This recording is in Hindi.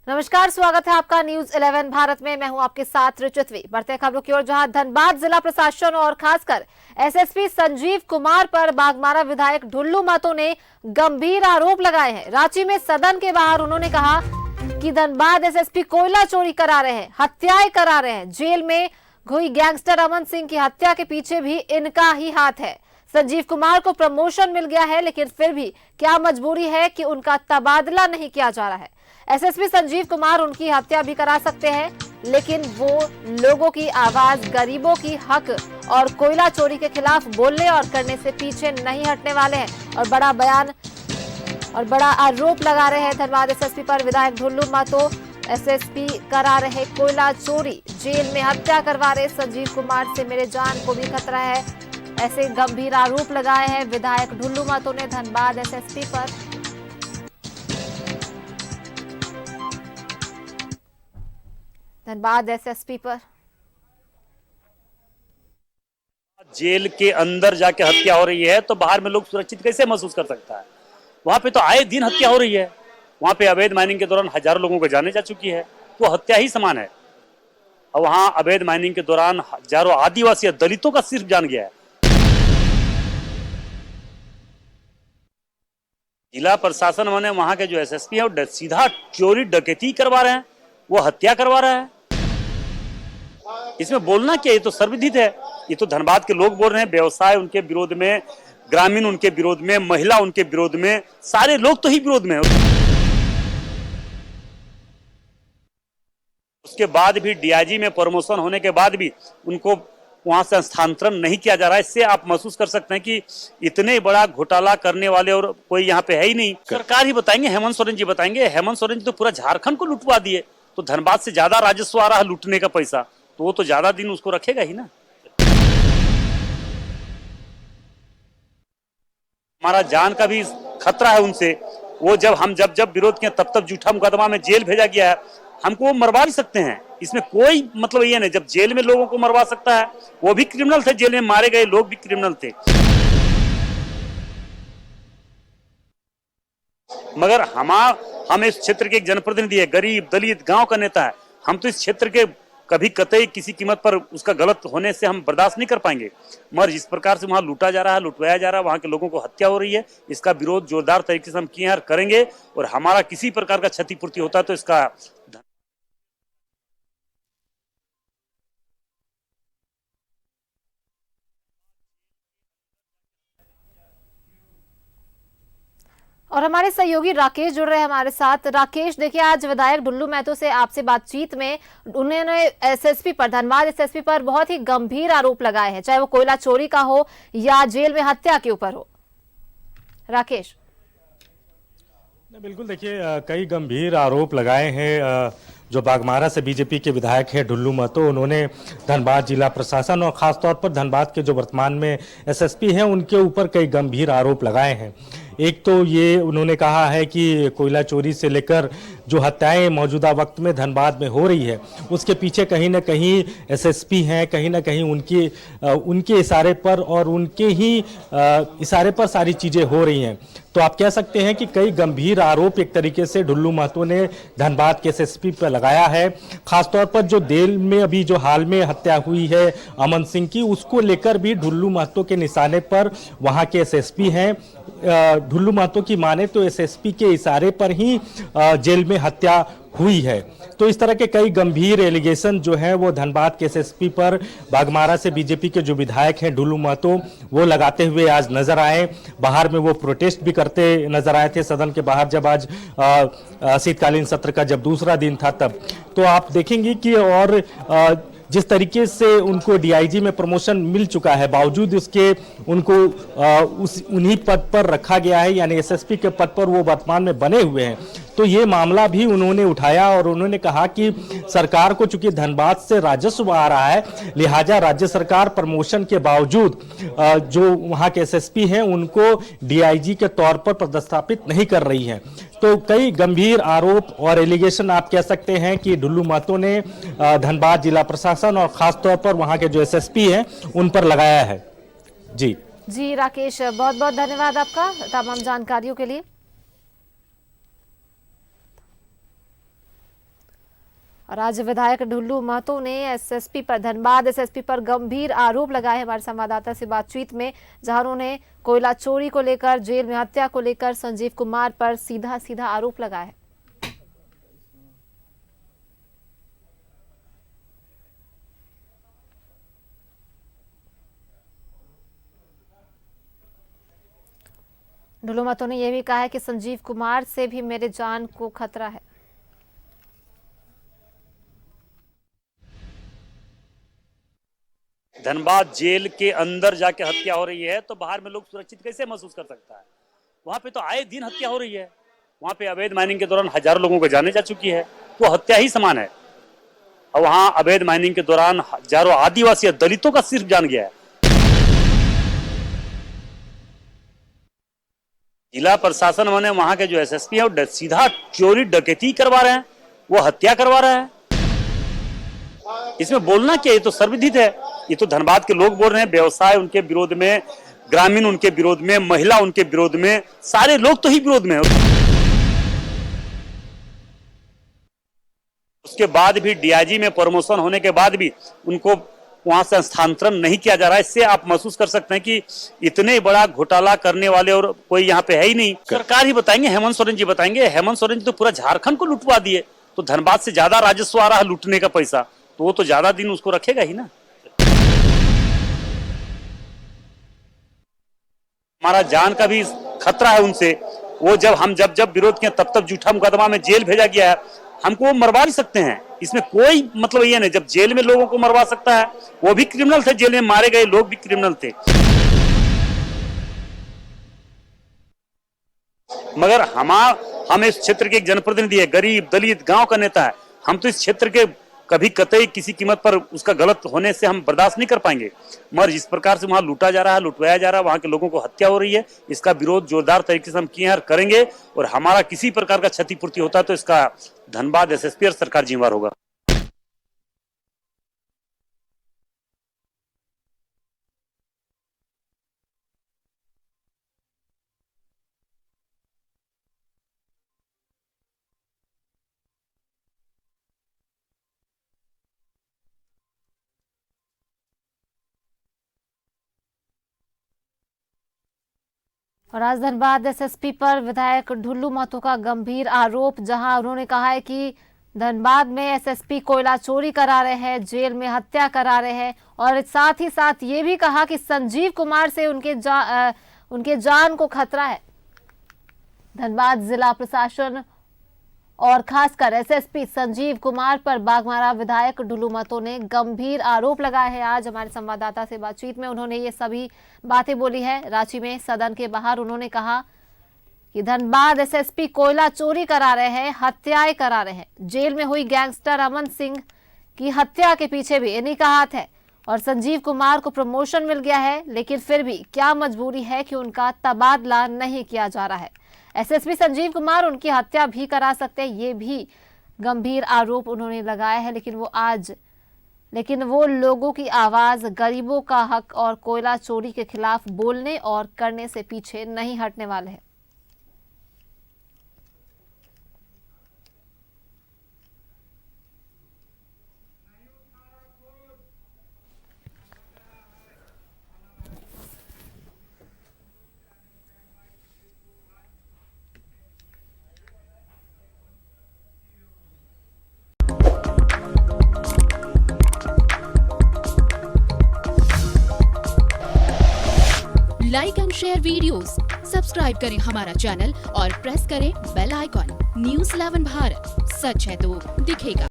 नमस्कार, स्वागत है आपका न्यूज 11 भारत में। मैं हूं आपके साथ रुचित्वी। बढ़ते हैं खबरों की ओर, जहां धनबाद जिला प्रशासन और खासकर एसएसपी संजीव कुमार पर बागमारा विधायक ढुल्लू महतो ने गंभीर आरोप लगाए हैं। रांची में सदन के बाहर उन्होंने कहा कि धनबाद एसएसपी कोयला चोरी करा रहे हैं, हत्याएं करा रहे हैं। जेल में हुई गैंगस्टर अमन सिंह की हत्या के पीछे भी इनका ही हाथ है। संजीव कुमार को प्रमोशन मिल गया है, लेकिन फिर भी क्या मजबूरी है कि उनका तबादला नहीं किया जा रहा है। एसएसपी संजीव कुमार उनकी हत्या भी करा सकते हैं, लेकिन वो लोगों की आवाज, गरीबों की हक और कोयला चोरी के खिलाफ बोलने और करने से पीछे नहीं हटने वाले हैं। और बड़ा बयान और बड़ा आरोप लगा रहे हैं धनबाद एसएसपी पर विधायक ढुल्लू महतो। एसएसपी करा रहे कोयला चोरी, जेल में हत्या करवा रहे संजीव कुमार से मेरे जान को भी खतरा है, ऐसे गंभीर आरोप लगाए हैं विधायक ढुल्लू महतो ने धनबाद एसएसपी पर। धनबाद एसएसपी पर जेल के अंदर जाके हत्या हो रही है तो बाहर में लोग सुरक्षित कैसे महसूस कर सकता है। वहां पे तो आए दिन हत्या हो रही है। वहां पे अवैध माइनिंग के दौरान हजारों लोगों को जाने जा चुकी है, तो हत्या ही समान है। और वहां अवैध माइनिंग के दौरान हजारों आदिवासी दलितों का सिर्फ जान गया है। जिला प्रशासन ने वहां के जो एसएसपी है वो सीधा चोरी डकैती करवा रहे हैं, वो हत्या करवा रहा है। इसमें बोलना क्या, ये तो सर्वविदित है। ये तो धनबाद के लोग बोल रहे हैं, व्यवसाय उनके विरोध में, ग्रामीण उनके विरोध में, महिला उनके विरोध में, सारे लोग तो ही विरोध में। उसके बाद भी डीआईजी में प्रमोशन होने के बाद भी उनको वहां से स्थानांतरण नहीं किया जा रहा है। इससे आप महसूस कर सकते हैं कि इतने बड़ा घोटाला करने वाले और कोई यहाँ पे है ही नहीं। सरकार ही बताएंगे, हेमंत सोरेन जी बताएंगे। हेमंत सोरेन जी तो पूरा झारखंड को लुटवा दिए, तो धनबाद से ज्यादा राजस्व आ रहा है लूटने का पैसा, तो वो तो ज्यादा दिन उसको रखेगा ही ना। हमारा जान का भी खतरा है उनसे। वो जब विरोध किया तब तक झूठा मुकदमा में जेल भेजा गया है। हमको वो मरवा भी सकते हैं, इसमें कोई मतलब ये नहीं। जब जेल में लोगों को मरवा सकता है, वो भी क्रिमिनल थे, जेल में मारे गए लोग भी क्रिमिनल थे। मगर हम इस क्षेत्र के एक जनप्रतिनिधि है, गरीब दलित गांव का नेता है। हम तो इस क्षेत्र के कभी कतई किसी कीमत पर उसका गलत होने से हम बर्दाश्त नहीं कर पाएंगे। मगर जिस प्रकार से वहां लूटा जा रहा है, लुटवाया जा रहा है, वहां के लोगों को हत्या हो रही है, इसका विरोध जोरदार तरीके से हम किए और करेंगे। और हमारा किसी प्रकार का क्षतिपूर्ति होता है तो इसका और हमारे सहयोगी राकेश जुड़ रहे हैं हमारे साथ। राकेश, देखिए, आज विधायक ढुल्लू महतो से आपसे बातचीत में उन्होंने एसएसपी पर, धनबाद एसएसपी पर बहुत ही गंभीर आरोप लगाए हैं, चाहे वो कोयला चोरी का हो या जेल में हत्या के ऊपर हो। राकेश। बिल्कुल, देखिए, कई गंभीर आरोप लगाए हैं जो बागमारा से बीजेपी के विधायक हैं ढुल्लू महतो। उन्होंने धनबाद जिला प्रशासन और खासतौर पर धनबाद के जो वर्तमान में एसएसपी हैं उनके ऊपर कई गंभीर आरोप लगाए हैं। एक तो ये उन्होंने कहा है कि कोयला चोरी से लेकर जो हत्याएं मौजूदा वक्त में धनबाद में हो रही है, उसके पीछे कहीं ना कहीं एसएसपी हैं, कहीं ना कहीं उनके इशारे पर और उनके ही इशारे पर सारी चीज़ें हो रही हैं। तो आप कह सकते हैं कि कई गंभीर आरोप एक तरीके से ढुल्लू महतो ने धनबाद के एसएसपी पर लगाया है। खासतौर पर जो जेल में अभी जो हाल में हत्या हुई है अमन सिंह की, उसको लेकर भी ढुल्लू महतो के निशाने पर वहाँ के एसएसपी हैं। ढुल्लू महतो की माने तो एसएसपी के इशारे पर ही जेल में हत्या हुई है। तो इस तरह के कई गंभीर एलिगेशन जो है वो धनबाद के एसएसपी पर बागमारा से बीजेपी के जो विधायक हैं ढुल्लू महतो, वो लगाते हुए आज नजर आए। बाहर में वो प्रोटेस्ट भी करते नजर आए थे सदन के बाहर, जब आज शीतकालीन सत्र का जब दूसरा दिन था तब। तो आप देखेंगे कि और जिस तरीके से उनको डीआईजी में प्रमोशन मिल चुका है, बावजूद उसके उनको उन्हीं पद पर रखा गया है, यानी एसएसपी के पद पर वो वर्तमान में बने हुए हैं। तो ये मामला भी उन्होंने उठाया और उन्होंने कहा कि सरकार को चूंकि धनबाद से राजस्व आ रहा है, लिहाजा राज्य सरकार प्रमोशन के बावजूद जो वहाँ के एसएसपी हैं उनको डीआईजी के तौर पर पदस्थापित नहीं कर रही है। तो कई गंभीर आरोप और एलिगेशन आप कह सकते हैं कि ढुल्लू महतो ने धनबाद जिला प्रशासन और खासतौर पर वहाँ के जो एसएसपी हैं उन पर लगाया है। जी राकेश, बहुत बहुत धन्यवाद आपका तमाम जानकारियों के लिए। और आज विधायक ढुल्लू महतो ने एसएसपी पर धनबाद एसएसपी पर गंभीर आरोप लगाए हमारे संवाददाता से बातचीत में, जहां उन्होंने कोयला चोरी को लेकर, जेल में हत्या को लेकर संजीव कुमार पर सीधा सीधा आरोप लगाया है। ढुल्लू महतो ने यह भी कहा है कि संजीव कुमार से भी मेरे जान को खतरा है। धनबाद जेल के अंदर जाके हत्या हो रही है तो बाहर में लोग सुरक्षित कैसे महसूस कर सकता है? वहां पे तो आए दिन हत्या हो रही है। वहां पे अवैध माइनिंग के दौरान हजारों लोगों को जाने जा चुकी है, वो हत्या ही समान है। और वहां अवैध माइनिंग के दौरान हजारों आदिवासी दलितों का सिर्फ जान गया है। जिला प्रशासन ने वहां के जो एसएसपी है वो सीधा चोरी डकैती करवा रहे हैं, वो हत्या करवा रहे हैं। इसमें बोलना क्या, ये तो सर्वविदित है। ये तो धनबाद के लोग बोल रहे हैं, व्यवसाय उनके विरोध में, ग्रामीण उनके विरोध में, महिला उनके विरोध में, सारे लोग तो ही विरोध में है। उसके बाद भी डीआईजी में प्रमोशन होने के बाद भी उनको वहां से स्थानांतरण नहीं किया जा रहा है। इससे आप महसूस कर सकते हैं कि इतने बड़ा घोटाला करने वाले और कोई यहाँ पे है ही नहीं। सरकार ही बताएंगे, हेमंत सोरेन जी बताएंगे। हेमंत सोरेन जी तो पूरा झारखंड को लुटवा दिए, तो धनबाद से ज्यादा राजस्व आ रहा है लूटने का पैसा, तो वो तो ज्यादा दिन उसको रखेगा ही ना। हमारा जान का भी खतरा है उनसे। वो जब विरोध किया तब झूठा मुकदमा में जेल भेजा गया है। हमको वो मरवा भी सकते हैं, इसमें कोई मतलब ये नहीं। जब जेल में लोगों को मरवा सकता है, वो भी क्रिमिनल थे, जेल में मारे गए लोग भी क्रिमिनल थे। मगर हम इस क्षेत्र के एक जनप्रतिनिधि है, गरीब दलित गांव का नेता है। हम तो इस क्षेत्र के कभी कतई किसी कीमत पर उसका गलत होने से हम बर्दाश्त नहीं कर पाएंगे। मगर जिस प्रकार से वहां लूटा जा रहा है, लुटवाया जा रहा है, वहां के लोगों को हत्या हो रही है, इसका विरोध जोरदार तरीके से हम किए हैं और करेंगे। और हमारा किसी प्रकार का क्षतिपूर्ति होता है तो इसका धनबाद एसएसपी और सरकार जिम्मेदार होगा। और आज धनबाद एसएसपी पर विधायक ढुल्लू महतो का गंभीर आरोप, जहां उन्होंने कहा है कि धनबाद में एसएसपी कोयला चोरी करा रहे हैं, जेल में हत्या करा रहे हैं। और साथ ही साथ ये भी कहा कि संजीव कुमार से उनके जान को खतरा है। धनबाद जिला प्रशासन और खासकर एसएसपी संजीव कुमार पर बाघमारा विधायक ढुल्लू महतो ने गंभीर आरोप लगाए हैं। आज हमारे संवाददाता से बातचीत में उन्होंने ये सभी बातें बोली है। रांची में सदन के बाहर उन्होंने कहा कि धनबाद एसएसपी कोयला चोरी करा रहे हैं, हत्याएं करा रहे हैं। जेल में हुई गैंगस्टर अमन सिंह की हत्या के पीछे भी इन्हीं का हाथ है। और संजीव कुमार को प्रमोशन मिल गया है, लेकिन फिर भी क्या मजबूरी है कि उनका तबादला नहीं किया जा रहा है। एसएसपी संजीव कुमार उनकी हत्या भी करा सकते हैं, ये भी गंभीर आरोप उन्होंने लगाया है। लेकिन वो लोगों की आवाज, गरीबों का हक और कोयला चोरी के खिलाफ बोलने और करने से पीछे नहीं हटने वाले हैं। Like and share videos, subscribe करें हमारा चैनल और प्रेस करें बेल आइकॉन। न्यूज़ 11 भारत, सच है तो दिखेगा।